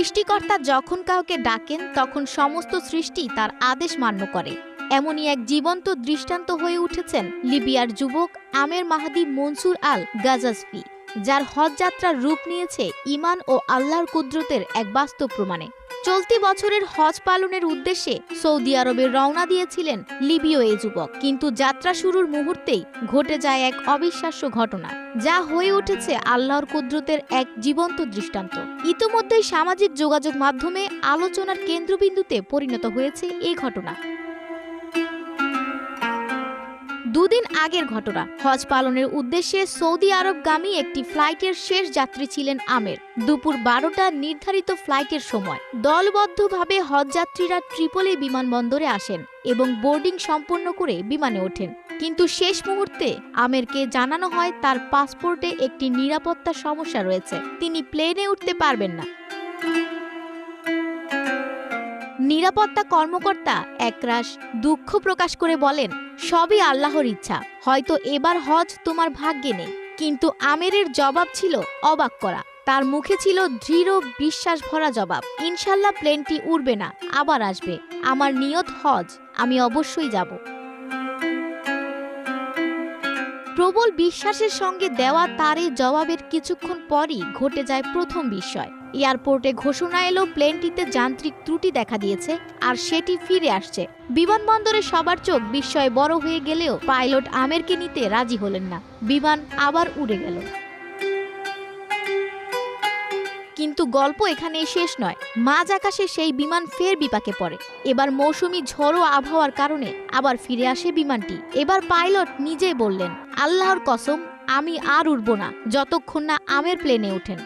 সৃষ্টিকর্তা যখন কাউকে ডাকেন তখন সমস্ত সৃষ্টি তার আদেশ মান্য করে। এমনই এক জীবন্ত দৃষ্টান্ত হয়ে উঠেছেন লিবিয়ার যুবক আমের মাহাদি মনসুর আল গাজাসফি, যার হজ যাত্রার রূপ নিয়েছে ঈমান ও আল্লাহর কুদরতের এক বাস্তব প্রমাণে। চলতি বছরের হজ পালনের উদ্দেশ্যে সৌদি আরবে রওনা দিয়েছিলেন লিবীয় এই যুবক, কিন্তু যাত্রা শুরুর মুহূর্তেই ঘটে যায় এক অবিশ্বাস্য ঘটনা, যা হয়ে উঠেছে আল্লাহর কুদরতের এক জীবন্ত দৃষ্টান্ত। ইতোমধ্যেই সামাজিক যোগাযোগ মাধ্যমে আলোচনার কেন্দ্রবিন্দুতে পরিণত হয়েছে এই ঘটনা। দুদিন আগের ঘটনা, হজ পালনের উদ্দেশ্যে সৌদি আরবগামী একটি ফ্লাইটের শেষ যাত্রী ছিলেন আমের। দুপুর 12টা নির্ধারিত ফ্লাইটের সময় দলবদ্ধভাবে হজযাত্রীরা ট্রিপলি বিমানবন্দরে আসেন এবং বোর্ডিং সম্পন্ন করে বিমানে ওঠেন। কিন্তু শেষ মুহূর্তে আমেরকে জানানো হয় তার পাসপোর্টে একটি নিরাপত্তা সমস্যা রয়েছে, তিনি প্লেনে উঠতে পারবেন না। নিরাপত্তা কর্মকর্তা একরাশ দুঃখ প্রকাশ করে বলেন, সবই আল্লাহর ইচ্ছা, হয়তো এবার হজ তোমার ভাগ্যে নেই। কিন্তু আমেরের জবাব ছিল অবাক করা। তার মুখে ছিল দৃঢ় বিশ্বাস ভরা জবাব, ইনশাল্লাহ প্লেনটি উড়বে না, আবার আসবে। আমার নিয়ত হজ, আমি অবশ্যই যাব। প্রবল বিশ্বাসের সঙ্গে দেওয়া তার এই জবাবের কিছুক্ষণ পরই ঘটে যায় প্রথম বিস্ময়। এয়ারপোর্টে ঘোষণা এলো প্লেনটিতে যান্ত্রিক ত্রুটি দেখা দিয়েছে আর সেটি ফিরে আসছে। বিমানবন্দরে সবার চোখ বিস্ময়ে বড় হয়ে গেলেও পাইলট আমেরকে নিতে রাজি হলেন না। বিমান আবার উড়ে গেল। কিন্তু গল্প এখানেই শেষ নয়। মাঝ আকাশে সেই বিমান ফের বিপাকে পড়ে। এবার মৌসুমি ঝড়ো আবহাওয়ার কারণে আবার ফিরে আসে বিমানটি। এবার পাইলট নিজেই বললেন, আল্লাহর কসম, আমি আর উড়ব না যতক্ষণ না আমের প্লেনে ওঠেন।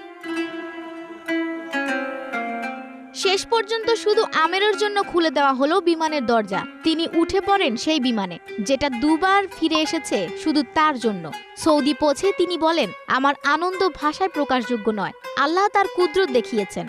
শেষ পর্যন্ত শুধু আমেরের জন্য খুলে দেওয়া হলো বিমানের দরজা। তিনি উঠে পড়েন সেই বিমানে, যেটা দুবার ফিরে এসেছে শুধু তার জন্য। সৌদি পৌঁছে তিনি বলেন, আমার আনন্দ ভাষায় প্রকাশযোগ্য নয়, আল্লাহ তার কুদরত দেখিয়েছেন।